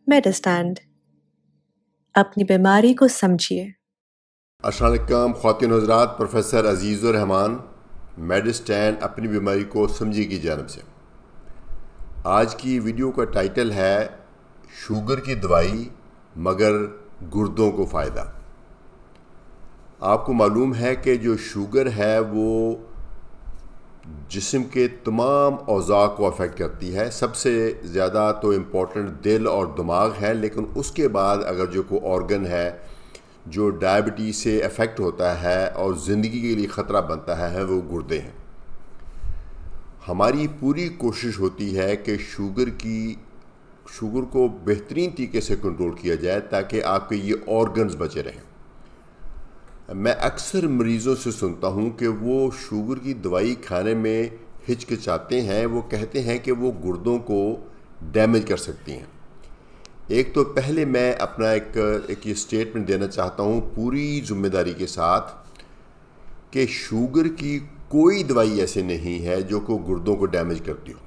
मेडिस्टैंड। अपनी बीमारी को समझिए। अस्सलाम वालेकुम ख़वातीन हज़रात, प्रोफेसर अज़ीज़ुर रहमान मेडिस्टैंड अपनी बीमारी को समझिए की जानब से। आज की वीडियो का टाइटल है शुगर की दवाई मगर गुर्दों को फ़ायदा। आपको मालूम है कि जो शुगर है वो जिस्म के तमाम औज़ा को अफेक्ट करती है। सबसे ज़्यादा तो इम्पोर्टेंट दिल और दिमाग है, लेकिन उसके बाद अगर जो कोई ऑर्गन है जो डायबिटीज़ से अफेक्ट होता है और ज़िंदगी के लिए ख़तरा बनता है वो गुर्दे हैं। हमारी पूरी कोशिश होती है कि शुगर को बेहतरीन तरीके से कंट्रोल किया जाए ताकि आपके ये ऑर्गन्स बचे रहें। मैं अक्सर मरीज़ों से सुनता हूँ कि वो शुगर की दवाई खाने में हिचकिचाते हैं। वो कहते हैं कि वो गुर्दों को डैमेज कर सकती हैं। एक तो पहले मैं अपना एक ये स्टेटमेंट देना चाहता हूँ पूरी ज़िम्मेदारी के साथ कि शुगर की कोई दवाई ऐसे नहीं है जो को गुर्दों को डैमेज करती हो।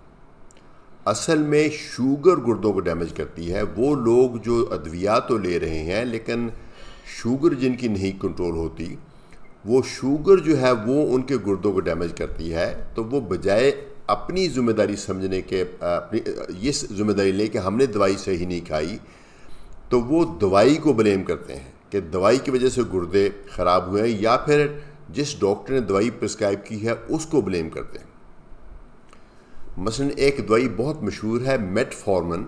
असल में शुगर गुर्दों को डैमेज करती है वो लोग जो अद्वियात तो ले रहे हैं, लेकिन शुगर जिनकी नहीं कंट्रोल होती, वो शुगर जो है वो उनके गुर्दों को डैमेज करती है। तो वो बजाय अपनी ज़िम्मेदारी समझने के अपनी ये ज़िम्मेदारी ले कि हमने दवाई सही नहीं खाई, तो वो दवाई को ब्लेम करते हैं कि दवाई की वजह से गुर्दे ख़राब हुए हैं, या फिर जिस डॉक्टर ने दवाई प्रिस्क्राइब की है उसको ब्लेम करते हैं। मसलन एक दवाई बहुत मशहूर है मेटफॉर्मिन,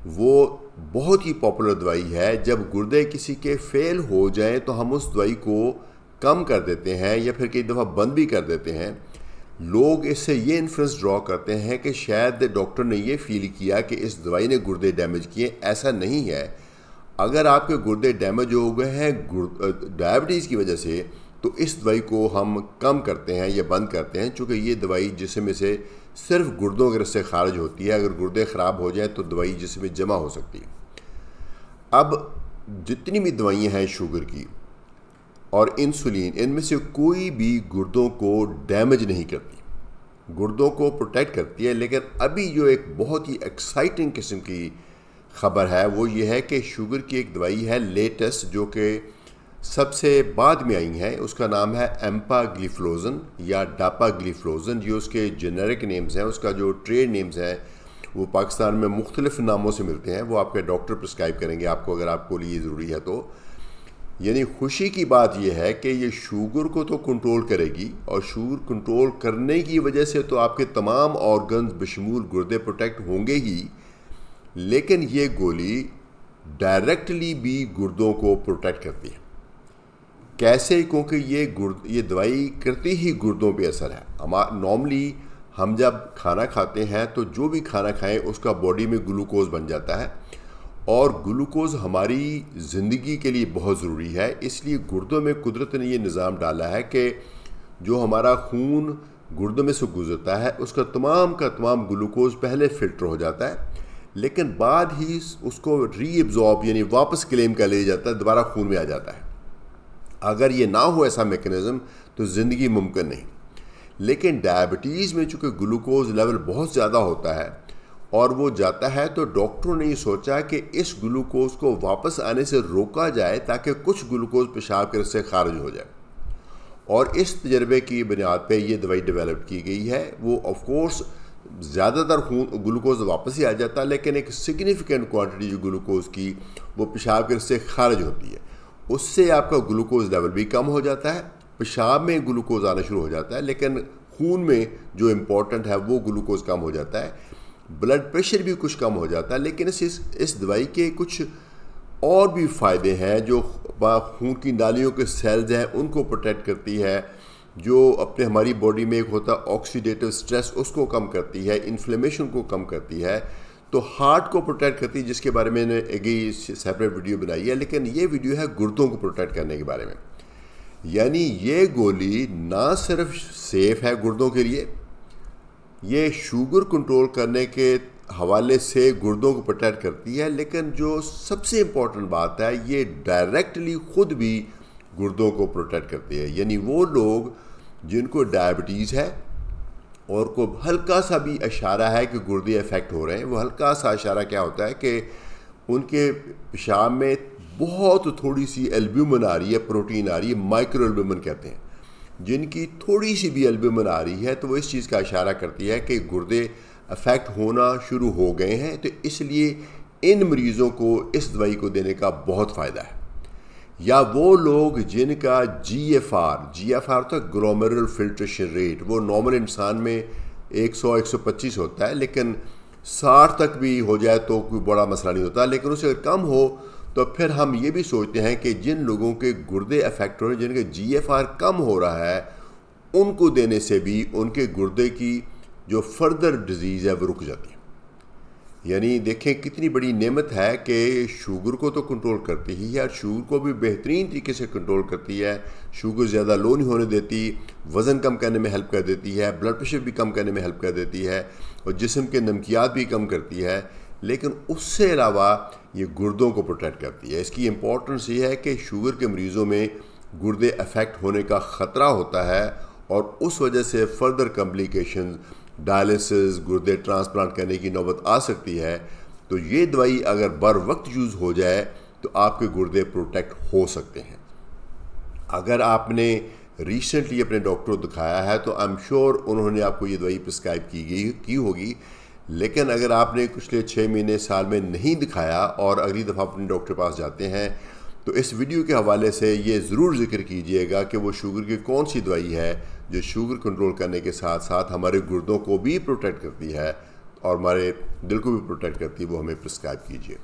वो बहुत ही पॉपुलर दवाई है। जब गुर्दे किसी के फेल हो जाएं तो हम उस दवाई को कम कर देते हैं या फिर कई दफ़ा बंद भी कर देते हैं। लोग इससे ये इन्फ्रेंस ड्रॉ करते हैं कि शायद डॉक्टर ने ये फील किया कि इस दवाई ने गुर्दे डैमेज किए। ऐसा नहीं है। अगर आपके गुर्दे डैमेज हो गए हैं डायबिटीज़ की वजह से, तो इस दवाई को हम कम करते हैं या बंद करते हैं, चूँकि ये दवाई जिस्म में से सिर्फ गुर्दों के रस्ते खारिज होती है। अगर गुर्दे ख़राब हो जाए तो दवाई जिस्म में जमा हो सकती है। अब जितनी भी दवाइयाँ हैं शुगर की और इंसुलिन, इनमें से कोई भी गुर्दों को डैमेज नहीं करती, गुर्दों को प्रोटेक्ट करती है। लेकिन अभी जो एक बहुत ही एक्साइटिंग किस्म की ख़बर है वो ये है कि शुगर की एक दवाई है लेटेस्ट, जो कि सबसे बाद में आई है। उसका नाम है एम्पाग्लिफ्लोजन या डापाग्लिफ्लोजन, ये उसके जेनेरिक नेम्स हैं। उसका जो ट्रेड नेम्स हैं वो पाकिस्तान में मुख्तलिफ नामों से मिलते हैं। वो आपके डॉक्टर प्रिस्क्राइब करेंगे आपको, अगर आपको लिए ज़रूरी है तो। यानी खुशी की बात यह है कि ये शुगर को तो कंट्रोल करेगी, और शुगर कंट्रोल करने की वजह से तो आपके तमाम ऑर्गन्स बशमूल गुर्दे प्रोटेक्ट होंगे ही, लेकिन ये गोली डायरेक्टली भी गुर्दों को प्रोटेक्ट करती है। कैसे? क्योंकि ये दवाई करती ही गुर्दों पे असर है। नॉर्मली हम जब खाना खाते हैं तो जो भी खाना खाएं उसका बॉडी में ग्लूकोज बन जाता है, और ग्लूकोज हमारी ज़िंदगी के लिए बहुत ज़रूरी है। इसलिए गुर्दों में कुदरत ने ये निज़ाम डाला है कि जो हमारा खून गुर्दों में से गुजरता है उसका तमाम का तमाम ग्लूकोज पहले फ़िल्टर हो जाता है, लेकिन बाद ही उसको रीअब्जॉर्ब यानी वापस क्लेम कर लिया जाता है, दोबारा खून में आ जाता है। अगर ये ना हो ऐसा मैकेनिज़्म तो ज़िंदगी मुमकिन नहीं। लेकिन डायबिटीज़ में चूँकि ग्लूकोज लेवल बहुत ज़्यादा होता है और वो जाता है, तो डॉक्टरों ने ये सोचा कि इस ग्लूकोज को वापस आने से रोका जाए ताकि कुछ ग्लूकोज पेशाब के रस्ते खारिज हो जाए। और इस तजर्बे की बुनियाद पे ये दवाई डेवलप की गई है। वो ऑफ कोर्स ज़्यादातर खून ग्लूकोज वापस ही आ जाता है, लेकिन एक सिग्निफिकेंट क्वांटिटी जो ग्लूकोज की वो पेशाब के रस्ते खारिज होती है। उससे आपका ग्लूकोज लेवल भी कम हो जाता है, पेशाब में ग्लूकोज आना शुरू हो जाता है, लेकिन खून में जो इम्पोर्टेंट है वो ग्लूकोज कम हो जाता है। ब्लड प्रेशर भी कुछ कम हो जाता है। लेकिन इस दवाई के कुछ और भी फ़ायदे हैं। जो खून की नालियों के सेल्स हैं उनको प्रोटेक्ट करती है, जो अपने हमारी बॉडी में एक होता है ऑक्सीडेटिव स्ट्रेस, उसको कम करती है, इन्फ्लेमेशन को कम करती है, तो हार्ट को प्रोटेक्ट करती है, जिसके बारे में मैंने एक सेपरेट वीडियो बनाई है। लेकिन ये वीडियो है गुर्दों को प्रोटेक्ट करने के बारे में। यानी ये गोली ना सिर्फ सेफ़ है गुर्दों के लिए, ये शुगर कंट्रोल करने के हवाले से गुर्दों को प्रोटेक्ट करती है, लेकिन जो सबसे इम्पॉर्टेंट बात है ये डायरेक्टली ख़ुद भी गुर्दों को प्रोटेक्ट करती है। यानी वो लोग जिनको डायबिटीज़ है और को हल्का सा भी इशारा है कि गुर्दे अफेक्ट हो रहे हैं, वो हल्का सा इशारा क्या होता है कि उनके पेशाब में बहुत थोड़ी सी एल्ब्यूमिन आ रही है, प्रोटीन आ रही है, माइक्रो एल्ब्यूमिन कहते हैं, जिनकी थोड़ी सी भी एल्ब्यूमिन आ रही है तो वो इस चीज़ का इशारा करती है कि गुर्दे अफेक्ट होना शुरू हो गए हैं। तो इसलिए इन मरीज़ों को इस दवाई को देने का बहुत फ़ायदा है। या वो लोग जिनका GFR तो ग्लोमेरुलर फिल्ट्रेशन रेट, वो नॉर्मल इंसान में 100-125 होता है, लेकिन 60 तक भी हो जाए तो कोई बड़ा मसला नहीं होता, लेकिन उससे अगर कम हो तो फिर हम ये भी सोचते हैं कि जिन लोगों के गुर्दे अफेक्ट हो रहे हैं, जिनके GFR कम हो रहा है, उनको देने से भी उनके गुर्दे की जो फर्दर डिजीज़ है वो रुक जाती है। यानी देखें कितनी बड़ी नेमत है कि शुगर को तो कंट्रोल करती ही है और शुगर को भी बेहतरीन तरीके से कंट्रोल करती है। शुगर ज़्यादा लो नहीं होने देती, वज़न कम करने में हेल्प कर देती है, ब्लड प्रेशर भी कम करने में हेल्प कर देती है और जिस्म के नमकियात भी कम करती है। लेकिन उससे अलावा ये गुर्दों को प्रोटेक्ट करती है। इसकी इम्पोर्टेंस ये है कि शुगर के मरीज़ों में गुर्दे अफेक्ट होने का ख़तरा होता है और उस वजह से फर्दर कॉम्प्लिकेशन, डायलिसिस, गुर्दे ट्रांसप्लांट करने की नौबत आ सकती है। तो ये दवाई अगर बर वक्त यूज़ हो जाए तो आपके गुर्दे प्रोटेक्ट हो सकते हैं। अगर आपने रिसेंटली अपने डॉक्टर को दिखाया है तो आई एम श्योर उन्होंने आपको ये दवाई प्रिस्क्राइब की होगी। लेकिन अगर आपने पिछले 6 महीने साल में नहीं दिखाया और अगली दफ़ा अपने डॉक्टर के पास जाते हैं तो इस वीडियो के हवाले से ये ज़रूर जिक्र कीजिएगा कि वो शुगर की कौन सी दवाई है जो शुगर कंट्रोल करने के साथ साथ हमारे गुर्दों को भी प्रोटेक्ट करती है और हमारे दिल को भी प्रोटेक्ट करती है, वो हमें प्रिस्क्राइब कीजिए।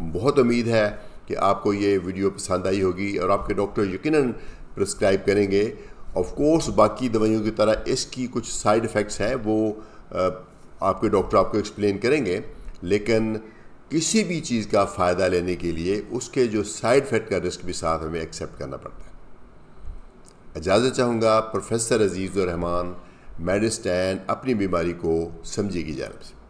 बहुत उम्मीद है कि आपको ये वीडियो पसंद आई होगी और आपके डॉक्टर यकीनन प्रिस्क्राइब करेंगे। ऑफ कोर्स बाकी दवाइयों की तरह इसकी कुछ साइड इफ़ेक्ट्स हैं, वो आपके डॉक्टर आपको एक्सप्लेन करेंगे, लेकिन किसी भी चीज़ का फ़ायदा लेने के लिए उसके जो साइड इफ़ेक्ट का रिस्क भी साथ हमें एक्सेप्ट करना पड़ता है। इजाज़त चाहूँगा प्रोफेसर अजीज़ुर रहमान, मेडिस्टैन, अपनी बीमारी को समझे की जानिब से।